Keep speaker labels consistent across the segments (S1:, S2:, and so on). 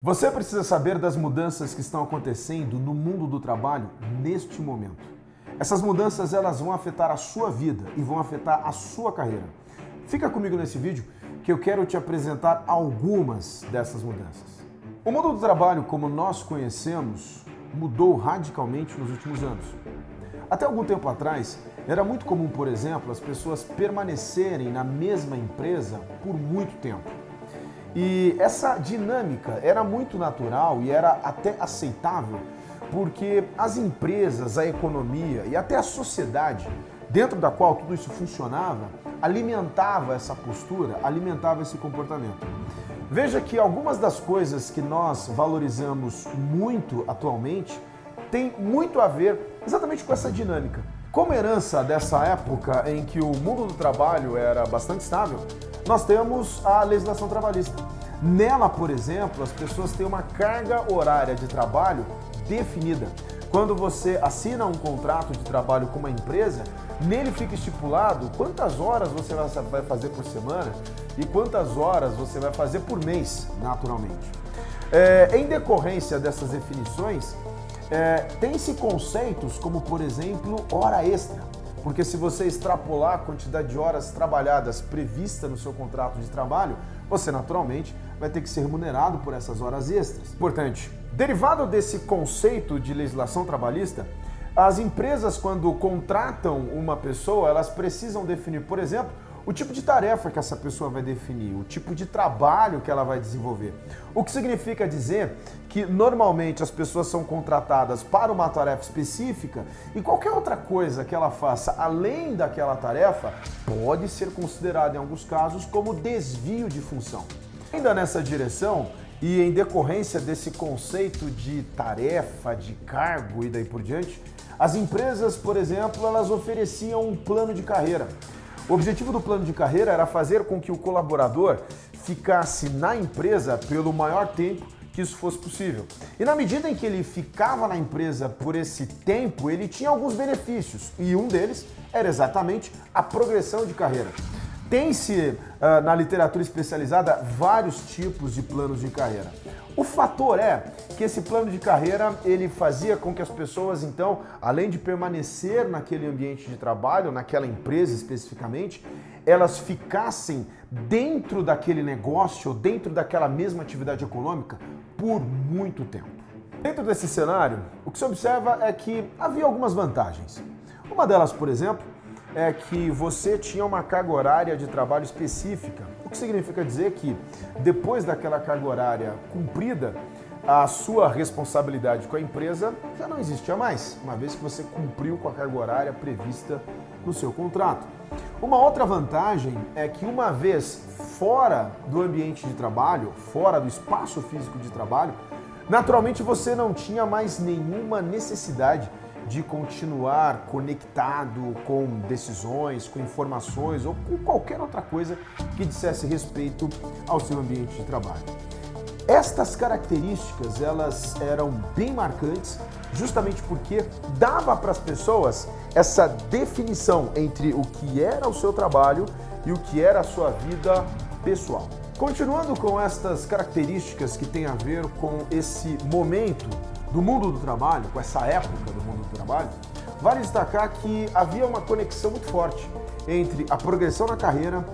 S1: Você precisa saber das mudanças que estão acontecendo no mundo do trabalho neste momento. Essas mudanças elas vão afetar a sua vida e vão afetar a sua carreira. Fica comigo nesse vídeo que eu quero te apresentar algumas dessas mudanças. O mundo do trabalho, como nós conhecemos, mudou radicalmente nos últimos anos. Até algum tempo atrás, era muito comum, por exemplo, as pessoas permanecerem na mesma empresa por muito tempo. E essa dinâmica era muito natural e era até aceitável, porque as empresas, a economia e até a sociedade, dentro da qual tudo isso funcionava, alimentava essa postura, alimentava esse comportamento. Veja que algumas das coisas que nós valorizamos muito atualmente têm muito a ver exatamente com essa dinâmica. Como herança dessa época em que o mundo do trabalho era bastante estável, nós temos a legislação trabalhista. Nela, por exemplo, as pessoas têm uma carga horária de trabalho definida. Quando você assina um contrato de trabalho com uma empresa, nele fica estipulado quantas horas você vai fazer por semana e quantas horas você vai fazer por mês, naturalmente. Em decorrência dessas definições, tem-se conceitos como, por exemplo, hora extra. Porque se você extrapolar a quantidade de horas trabalhadas prevista no seu contrato de trabalho, você naturalmente vai ter que ser remunerado por essas horas extras. Importante, derivado desse conceito de legislação trabalhista, as empresas, quando contratam uma pessoa, elas precisam definir, por exemplo, o tipo de tarefa que essa pessoa vai definir, o tipo de trabalho que ela vai desenvolver. O que significa dizer que normalmente as pessoas são contratadas para uma tarefa específica e qualquer outra coisa que ela faça além daquela tarefa pode ser considerada em alguns casos como desvio de função. Ainda nessa direção e em decorrência desse conceito de tarefa, de cargo e daí por diante, as empresas, por exemplo, elas ofereciam um plano de carreira. O objetivo do plano de carreira era fazer com que o colaborador ficasse na empresa pelo maior tempo que isso fosse possível. E na medida em que ele ficava na empresa por esse tempo, ele tinha alguns benefícios. E um deles era exatamente a progressão de carreira. Tem-se na literatura especializada vários tipos de planos de carreira. O fator é que esse plano de carreira ele fazia com que as pessoas, então, além de permanecer naquele ambiente de trabalho, naquela empresa especificamente, elas ficassem dentro daquele negócio, dentro daquela mesma atividade econômica por muito tempo. Dentro desse cenário, o que se observa é que havia algumas vantagens. Uma delas, por exemplo, é que você tinha uma carga horária de trabalho específica, o que significa dizer que depois daquela carga horária cumprida, a sua responsabilidade com a empresa já não existia mais, uma vez que você cumpriu com a carga horária prevista no seu contrato. Uma outra vantagem é que uma vez fora do ambiente de trabalho, fora do espaço físico de trabalho, naturalmente você não tinha mais nenhuma necessidade de continuar conectado com decisões, com informações ou com qualquer outra coisa que dissesse respeito ao seu ambiente de trabalho. Estas características, elas eram bem marcantes, justamente porque dava para as pessoas essa definição entre o que era o seu trabalho e o que era a sua vida pessoal. Continuando com estas características que têm a ver com esse momento do mundo do trabalho, com essa época do mundo do trabalho, vale destacar que havia uma conexão muito forte entre a progressão na carreira,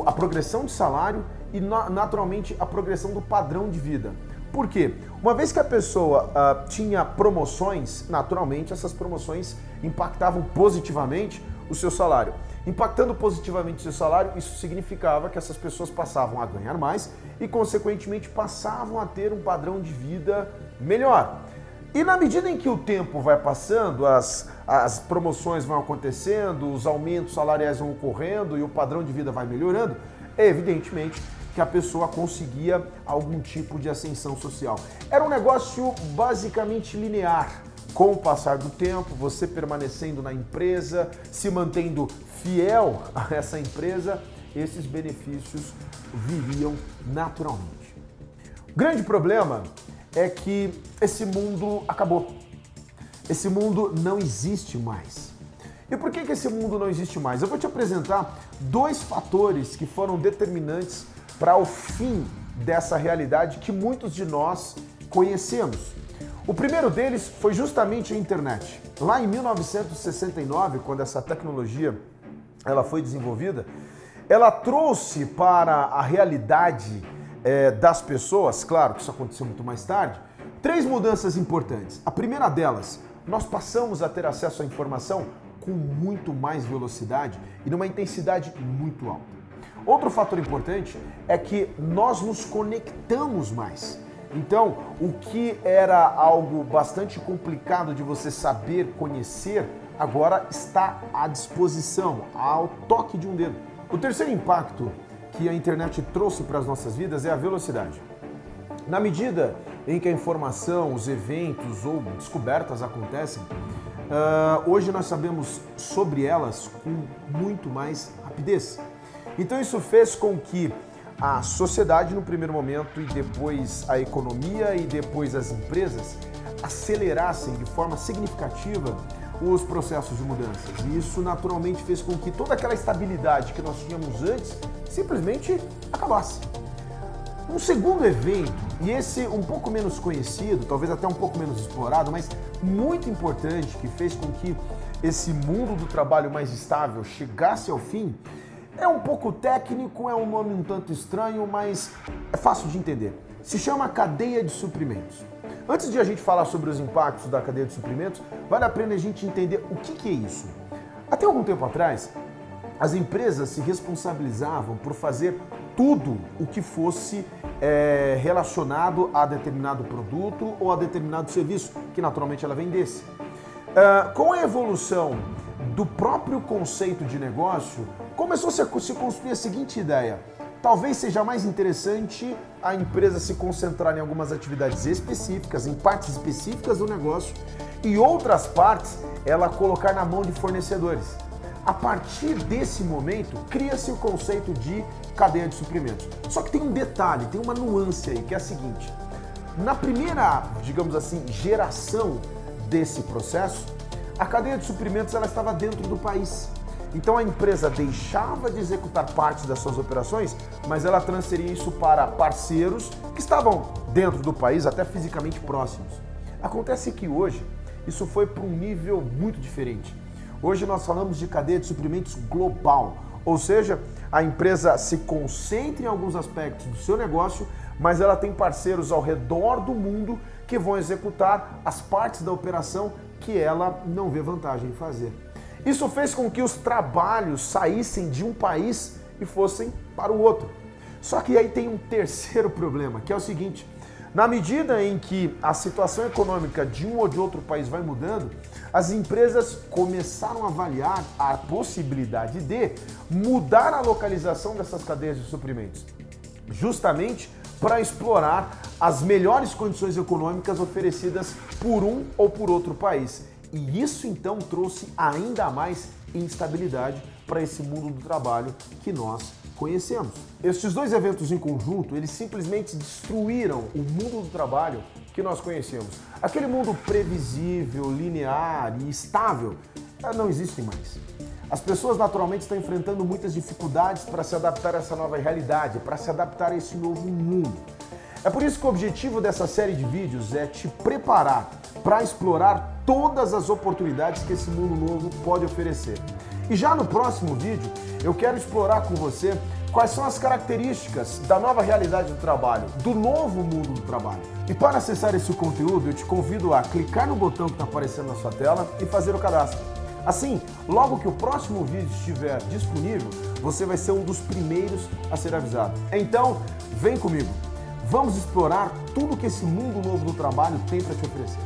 S1: a progressão de salário e, naturalmente, a progressão do padrão de vida. Por quê? Uma vez que a pessoa tinha promoções, naturalmente essas promoções impactavam positivamente o seu salário. Impactando positivamente o seu salário, isso significava que essas pessoas passavam a ganhar mais e, consequentemente, passavam a ter um padrão de vida melhor. E na medida em que o tempo vai passando, as promoções vão acontecendo, os aumentos salariais vão ocorrendo e o padrão de vida vai melhorando, é evidentemente que a pessoa conseguia algum tipo de ascensão social. Era um negócio basicamente linear. Com o passar do tempo, você permanecendo na empresa, se mantendo fiel a essa empresa, esses benefícios viriam naturalmente. O grande problema é que esse mundo acabou. Esse mundo não existe mais. E por que esse mundo não existe mais? Eu vou te apresentar dois fatores que foram determinantes para o fim dessa realidade que muitos de nós conhecemos. O primeiro deles foi justamente a internet. Lá em 1969, quando essa tecnologia ela foi desenvolvida, ela trouxe para a realidade das pessoas, claro que isso aconteceu muito mais tarde, 3 mudanças importantes. A primeira delas, nós passamos a ter acesso à informação com muito mais velocidade e numa intensidade muito alta. Outro fator importante é que nós nos conectamos mais. Então, o que era algo bastante complicado de você saber, conhecer, agora está à disposição, ao toque de um dedo. O terceiro impacto que a internet trouxe para as nossas vidas é a velocidade. Na medida em que a informação, os eventos ou descobertas acontecem, hoje nós sabemos sobre elas com muito mais rapidez. Então isso fez com que a sociedade no primeiro momento e depois a economia e depois as empresas acelerassem de forma significativa os processos de mudanças. E isso naturalmente fez com que toda aquela estabilidade que nós tínhamos antes simplesmente acabasse. Um segundo evento, e esse um pouco menos conhecido, talvez até um pouco menos explorado, mas muito importante, que fez com que esse mundo do trabalho mais estável chegasse ao fim, é um pouco técnico, é um nome um tanto estranho, mas é fácil de entender. Se chama cadeia de suprimentos. Antes de a gente falar sobre os impactos da cadeia de suprimentos, vale a pena a gente entender o que é isso. Até algum tempo atrás, as empresas se responsabilizavam por fazer tudo o que fosse relacionado a determinado produto ou a determinado serviço, que naturalmente ela vendesse. Com a evolução do próprio conceito de negócio, começou a se construir a seguinte ideia: talvez seja mais interessante a empresa se concentrar em algumas atividades específicas, em partes específicas do negócio, e outras partes ela colocar na mão de fornecedores. A partir desse momento, cria-se o conceito de cadeia de suprimentos. Só que tem um detalhe, tem uma nuance aí, que é a seguinte: na primeira, digamos assim, geração desse processo, a cadeia de suprimentos ela estava dentro do país. Então a empresa deixava de executar parte das suas operações, mas ela transferia isso para parceiros que estavam dentro do país, até fisicamente próximos. Acontece que hoje isso foi para um nível muito diferente. Hoje nós falamos de cadeia de suprimentos global, ou seja, a empresa se concentra em alguns aspectos do seu negócio, mas ela tem parceiros ao redor do mundo que vão executar as partes da operação que ela não vê vantagem em fazer. Isso fez com que os trabalhos saíssem de um país e fossem para o outro. Só que aí tem um terceiro problema, que é o seguinte: na medida em que a situação econômica de um ou de outro país vai mudando, as empresas começaram a avaliar a possibilidade de mudar a localização dessas cadeias de suprimentos, justamente para explorar as melhores condições econômicas oferecidas por um ou por outro país. E isso então trouxe ainda mais instabilidade para esse mundo do trabalho que nós conhecemos. Estes dois eventos em conjunto, eles simplesmente destruíram o mundo do trabalho que nós conhecemos. Aquele mundo previsível, linear e estável não existe mais. As pessoas naturalmente estão enfrentando muitas dificuldades para se adaptar a essa nova realidade, para se adaptar a esse novo mundo. É por isso que o objetivo dessa série de vídeos é te preparar para explorar todas as oportunidades que esse mundo novo pode oferecer. E já no próximo vídeo, eu quero explorar com você quais são as características da nova realidade do trabalho, do novo mundo do trabalho. E para acessar esse conteúdo, eu te convido a clicar no botão que está aparecendo na sua tela e fazer o cadastro. Assim, logo que o próximo vídeo estiver disponível, você vai ser um dos primeiros a ser avisado. Então, vem comigo. Vamos explorar tudo que esse mundo novo do trabalho tem para te oferecer.